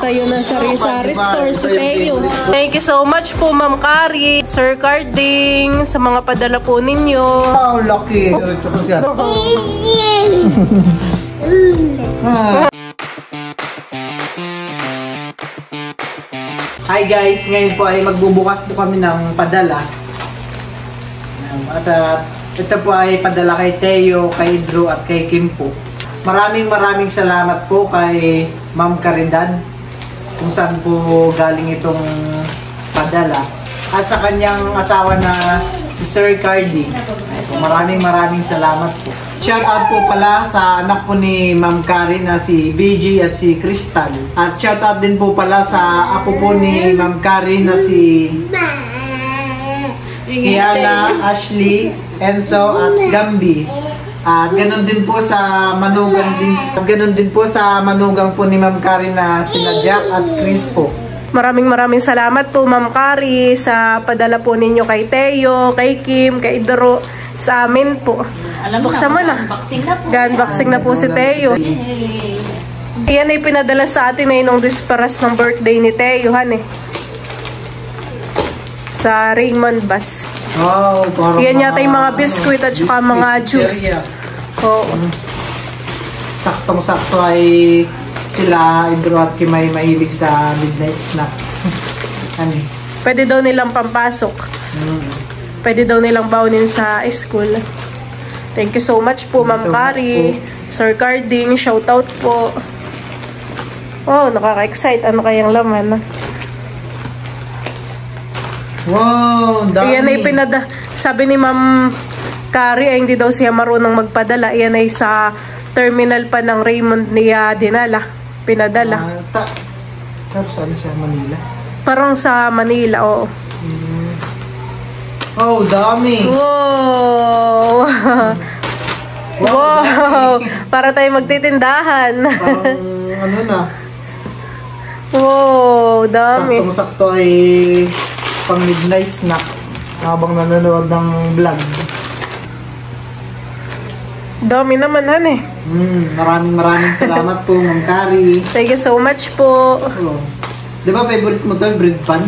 Tayo na sari-sari store si Teo. Thank you so much po, Ma'am Kari, Sir Carding, sa mga padala po ninyo. Oh, lucky. Hi guys, ngayon po ay magbubukas po kami ng padala. At ito po ay padala kay Teo, kay Drew at kay Kim po. Maraming salamat po kay Ma'am Caridad kung saan po galing itong padala. At sa kanyang asawa na si Sir Carly. Maraming salamat po. Shout out po pala sa anak po ni Ma'am Kari na si BG at si Crystal. At shout out din po pala sa apo po ni Ma'am Kari na si Kiana, Ashley, Enzo at Gambi. At ganun din po sa manugang po ni Ma'am Kari na sina Jack at Chris po. Maraming salamat po, Ma'am Kari, sa padala po ninyo kay Teo, kay Kim, kay Dro, sa amin po. Buksan mo na. Unboxing na po si Teo. Yan ay pinadala sa atin ay nung disparas ng birthday ni Teo, han eh. Sa Raymond Bus. Oh, yan yata yung mga biskuit at saka mga juice. Oo. Saktong-sakto ay sila Idro at Kim ay mahilig sa midnight snack. Ano? Pwede daw nilang pampasok. Pwede daw nilang bawnin sa school. Thank you so much po, Ma'am Kari. Sir Carding, shout out po. Oh, nakaka-excite. Ano kayang laman? Wow, dami. Yan ay sabi ni Ma'am Kari ay hindi daw siya marunong magpadala. Yan ay sa terminal pa ng Raymond niya pinadala. Saan siya? Manila? Parang sa Manila, oo. Oh, dami. Wow. Wow. Para tayo magtitindahan. Parang ano na. Wow, dami. Saktong-sakto ay pang midnight snack habang nanonood ng vlog. Dami naman, han eh. Maraming salamat po, Ma'am Kari. Thank you so much po. Oh. Di ba favorite mo to, bread pan?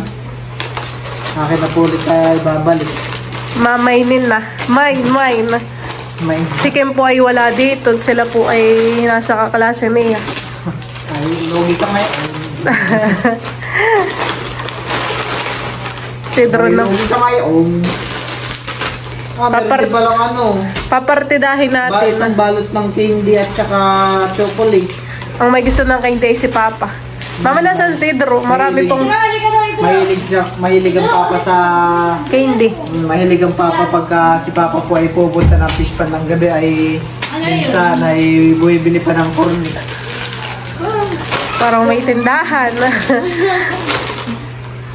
Akin na po ulit tayo babalik. Mamainin na. Mine. Si Kim po ay wala dito. Sila po ay nasa kaklase niya. Ay, logi ka ngayon. Si Drone na. Logi ka ngayon. Meron ba lang ano? Papartidahin natin. Isang balot ng candy at saka chocolate. Ang may gusto ng candy ay si Papa. Mama, nasan si Drew? Marami pong... Mahilig ang Papa sa... candy. Mahilig ang Papa pagka si Papa po ay pupunta ng fish pan ng gabi ay... minsan ay bumibili pa ng corn. Parang may tindahan.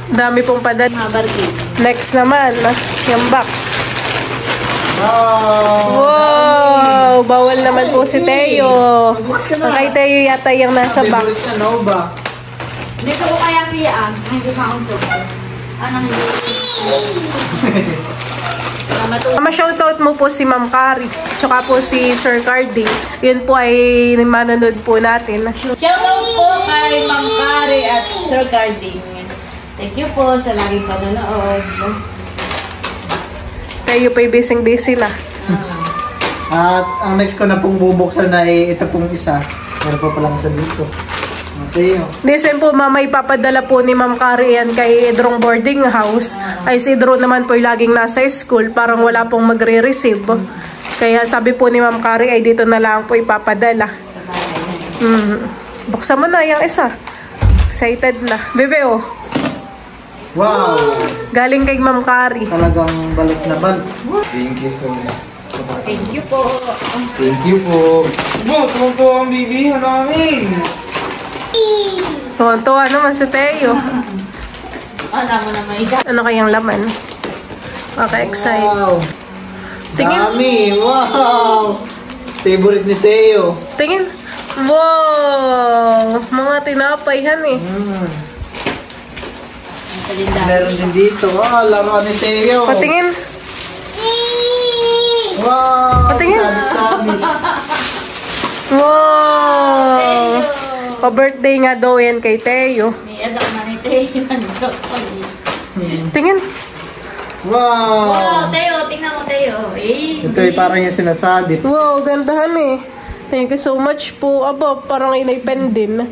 Dami pong padala. Next naman, yung box. Wow! Bawal naman po si Teo. Ang kay Teo yata yung nasa box. Dito ko kaya siya hindi mauntok. Anong hindi? Ma-shoutout mo po si Ma'am Kari, tsaka po si Sir Cardi. Yun po ay manonood po natin. Shoutout po kay Ma'am Kari at Sir Cardi. Thank you po sa laging panonood. Tayo po'y busy na. At ang next ko na pong bubuksan ay ito pong isa. Meron pa palang isa dito. Okay. Listen po, Mama, ipapadala po ni Ma'am Kari yan kay Drong boarding house. Ay si Drew naman po'y laging nasa school, parang wala pong magre-receive. Kaya sabi po ni Ma'am Kari ay dito na lang po ipapadala. Buksan mo na yung isa. Excited na. Bebe, oh. Wow! Galing kay Ma'am Kari. Talagang balot na balot. Thank you so much. Thank you po. Thank you po. Tuwa ang baby. Namin. Tuwa naman si Teo. Alam mo naman ikaw. Ano kayang laman? Maka-excite. Wow! Tingin. Dami! Wow! Favorite ni Teo. Tingin. Wow! Mga tinapay, han eh. Meron din dito. Wow! Laruan ni Teo. Patingin. Wow! Patingin. Sabi-sabi. Wow! Pa-birthday nga daw yan kay Teo. May adak na ni Teo. Tingin. Wow! Wow, Teo, tingnan mo Teo. Ito ay parang yung sinasabi. Wow, gandahan eh. Thank you so much po. Aba, parang inay pen din.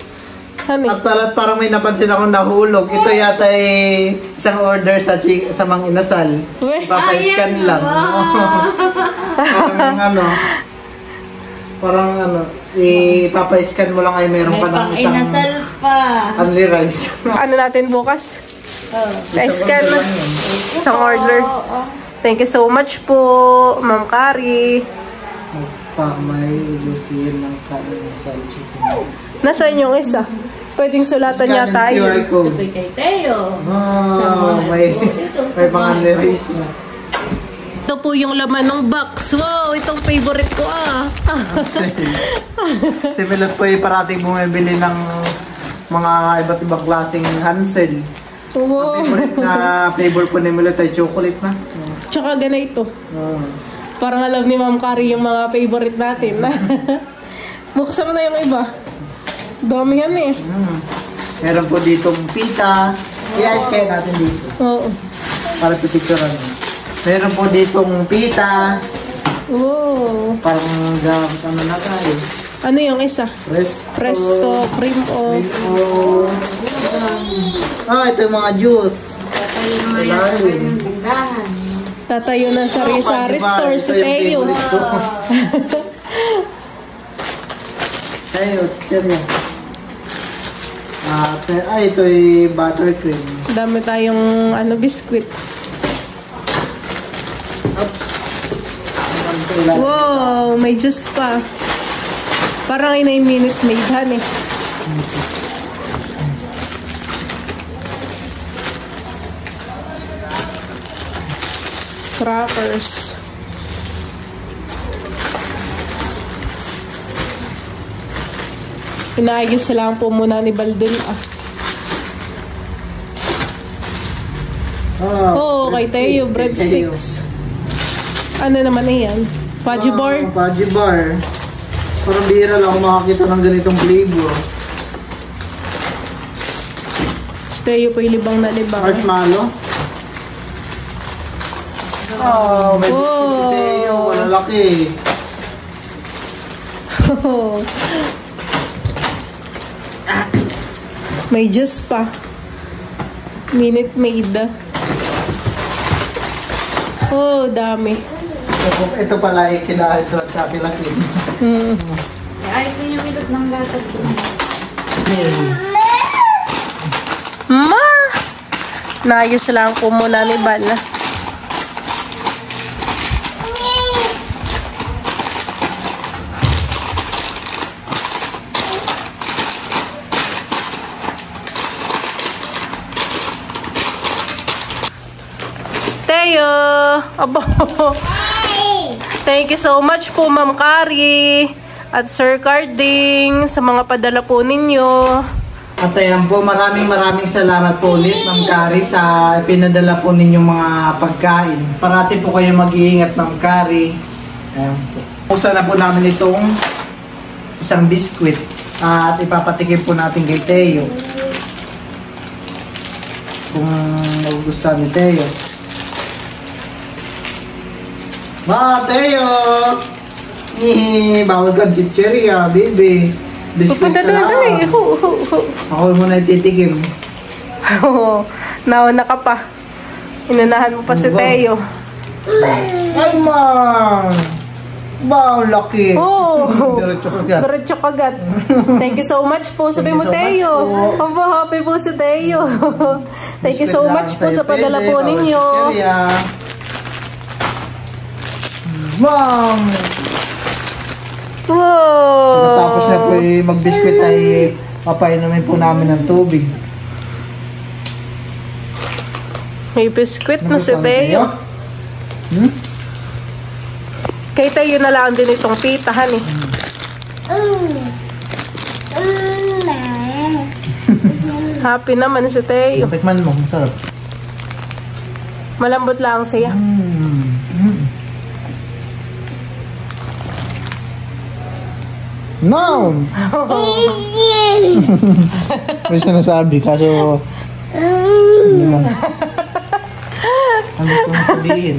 Honey. At parang may napansin akong nahulog. Ito yata ay isang order sa Mang Inasal. Uy. Ipapa-scan lang. Parang ipapa-scan mo lang ay meron pa ng isang inasal pa. only rice. Ano natin bukas? Na-scan na. Isang order. Thank you so much po, Ma'am Kari. May ilusin ng Inasal chicken. Nasaan yung isa? Pwedeng sulatan niya tayo. QR code. Ito kay Teo. May mga only rice na. Ito po yung laman ng box. Wow, itong favorite ko Si Milot po ay parating bumibili ng mga iba't ibang klaseng Hansel. Wow. Ang favorite na flavor po ni Milot ay chocolate na. Tsaka ganito. Parang alam ni Ma'am Kari yung mga favorite natin. Buksan mo na yung iba. Dami yan eh. Meron po ditong pita. I-ice kayo natin dito. Oo. Para pipicturean mo. Meron po ditong pita. Wow. Parang gamit ano na tayo. Ano yung isa? Presto, cream o... Ito yung mga juice. Tatayo ng sari-sari store si Teo. Tayo, teacher niya. Ito ay buttercream. Dami tayong biskuit. Wow, may juice pa. Parang inay minute made han eh. Crackers. Inaayos lang po muna ni Baldin Oh, kay Teo, breadsticks. Ano naman yan? Fudgy bar? Fudgy bar. Parang bihira lang ako makakita ng ganitong flavor. Teo po libang na libang. Marshmallow? May biscuit si Teo. Malalaki. May juice pa. Minute Maid. Oh, dami. Ito pala ay kila ito at kakilakin. Ayos din yung milot ng latag. Ma! Naayos lang po muna ni Bala. Teo! Abo! Thank you so much po, Ma'am Kari at Sir Carding sa mga padala po ninyo. At ayan po, maraming salamat po ulit, Ma'am Kari, sa pinadala po ninyong mga pagkain. Parati po kayo mag-iingat, Ma'am Kari. Ayan po. Pusa na po namin itong isang biskwit at ipapatikim po natin kay Teo. Kung magugustuhan ni Teo. Teo! Bawal ka chicheria, baby. Biscuit Pupunta doon, dali. Ako muna ititikim. Nauna ka pa. Inunahan mo pa si Teo. Ay, ma! Laki. Diretso kagat. Diretso kagat. Thank you so much po. Sabi mo, Teo. Happy po si Teo. Thank you so much po sa padala po ninyo. Wow! Tapos na po mag-biscuit ay papainumin po namin ng tubig. May biscuit na si Teo. Kay Teo na lang din itong pitahan eh. Happy naman si Teo. Tikman mo, masarap. Malambot lang siya. No! May sinasabi, kaso... Ano lang. Ang gusto mong sabihin?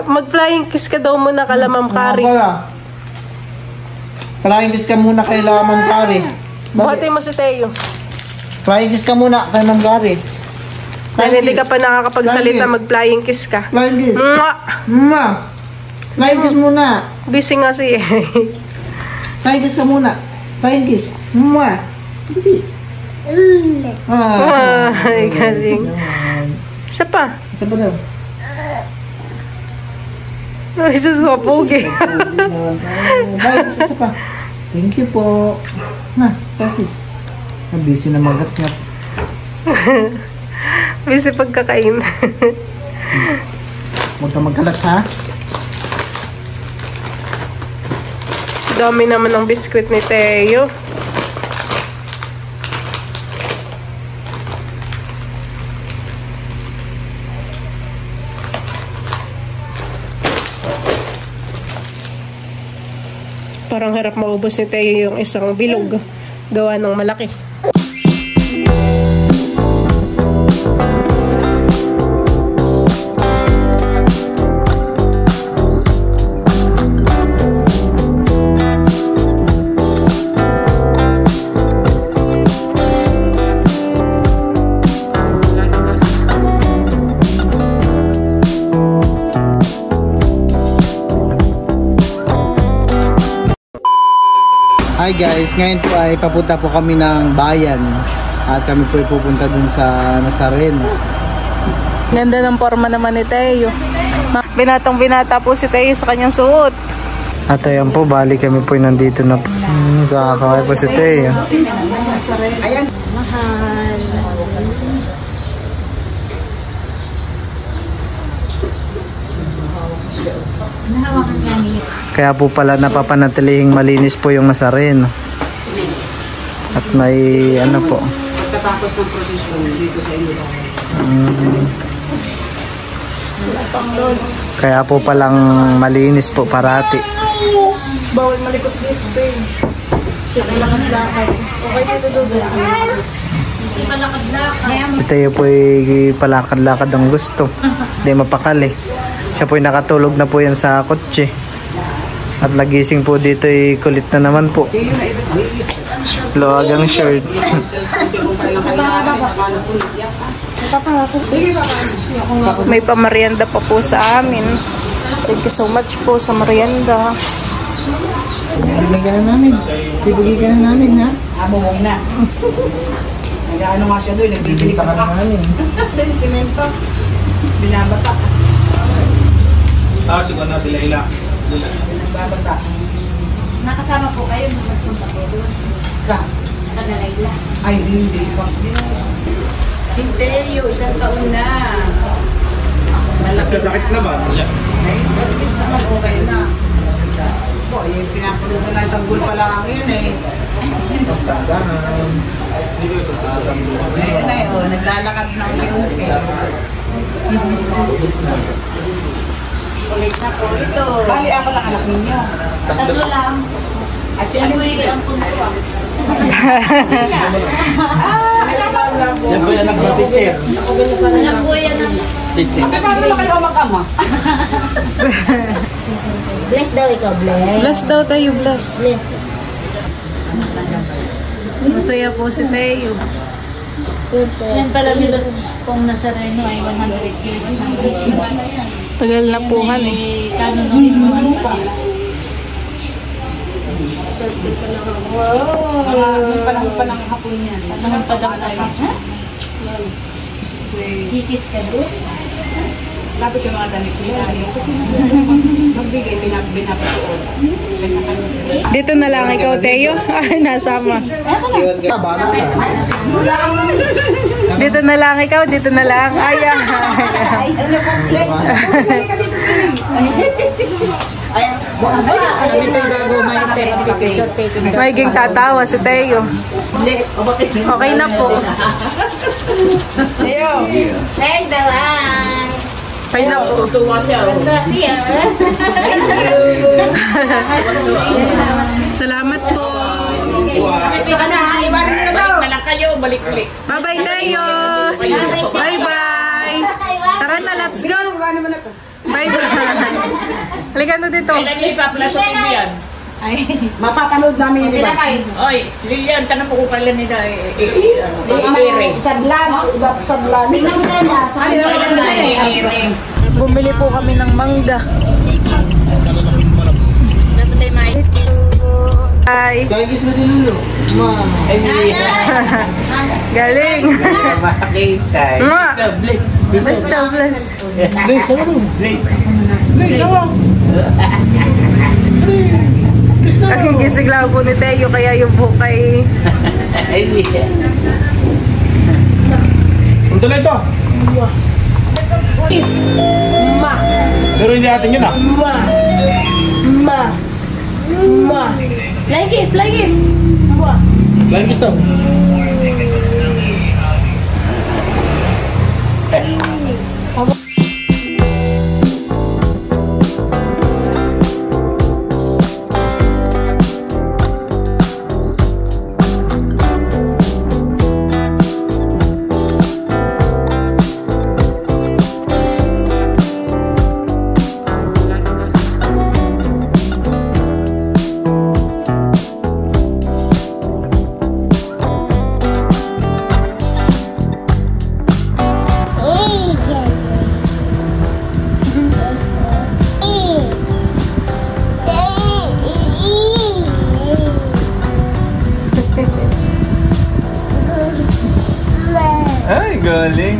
Mag-flying kiss ka daw muna kala Ma'am Kari. Flying kiss ka muna kay Ma'am Kari. Buhatin mo si Teo. Flying kiss ka muna kay Ma'am Kari. Dahil hindi ka pa nakakapagsalita, mag-flying kiss ka. Flying kiss. Mwah! Mwah! Flying kiss muna. Busy nga siya. Flying kiss ka muna. Flying kiss. Mwah! Ay, galing. Isa pa. Isa pa daw. Ay, sus, wapugi. Flying kiss, isa pa. Thank you po. Na, flying kiss. Busy na magat-ngat. Busy pagkakain. Huwag ka magkalat, ha? Dami naman ng biskwit ni Teo. Parang harap maubos ni Teo yung isang bilog. Gawa ng malaki. Hi guys, ngayon po ay papunta po kami ng bayan at kami po ay pupunta dun sa Nazaren. Ganda ng forma naman ni Teo. Binatang binata po si Teo sa kanyang suot. At ayan po, bali kami po nandito na po. Kakakaway po si Teo. Ayan. Mahal. Kaya po pala napapanatiling malinis po yung Nazaren. At may ano po. Pagkatapos ng prosesyon dito sa inyo. Kaya po palang malinis po parati. Bawal malikot dito, Teo. Kailangan lakad. Okay dito doon. Gusto malakad-lakad. Tayo po ay palakad-lakad ang gusto. Hindi mapakali. Siya po ay nakatulog na po yan sa kotse. At nagising po dito ay kulit na naman po. Luwag ang shirt. May pamarienda pa po sa amin. Thank you so much po sa merienda. Bibigay ka na namin. Bibigay ka na namin, ha? Huwag na. Nag-ano nga siya doon, nagbibilig sa taas. Simento. Binabasa. Siguro na Dilayla. Binabasa. Nakasama po kayo nung magpunta po doon Sa? sa Nalayla. Ay, hindi pa. Si Teo, isang taon na. Malaki. Kasakit na ba? Ay, at least naman okay na. Po, yung pinapulutan na isang bull pa lang yun eh. Ayun na yun, naglalakad na ulit-ulit. Ulit na po ito. Bali, ako lang anak ninyo. Tatlo lang. Asi alin Uy, dito? ang punto. Yan po yan ang teacher. Alam po yan ang Teacher. Paano naman kayo mag-ama? bless daw ikaw, bless. Bless daw tayo, bless. Bless. Masaya po si Teo. Yan pala nila kung nasa Reno ay 100 years na. Tagal na po han eh. Kano nung inuman pa. Yung panahon pa ng hapon yan. Naman pa daw tayo. Ha? Kikis ka doon? Lapit yung mga damit ko. Magbigay, binapatuod. Dito na lang ikaw, Teo. Ay, nasama. Dito na lang ikaw, dito na lang. Ay, Magiging tatawa si Teo. Okay na po. Hey, dawan! Okay na po. Siya. Salamat po. Baka na, iwarin nyo na daw. Balik na lang kayo, balik ulit. Bye-bye, Teo! Bye-bye! Tara na, let's go! Bye-bye! Halika na dito. Kailan nyo ipaplasok ko yan? Mapapanood namin yung iba. Oy, Lilian, tanong po kung kailan nila i-airing. Sadlan, iba sadlan. Bumili po kami ng mangga. Hi! Kagis mo si Lulu. Ma. Galing! Makakita. Mwah! Basta bless. Nakigisig lang po ni Teo kaya yung bukay. Ang tuloy ito. Ma! Pero hindi atin yun ah. Ma! Ma! Ma! Play kiss! Ma! Lain gusto. Ay, galing.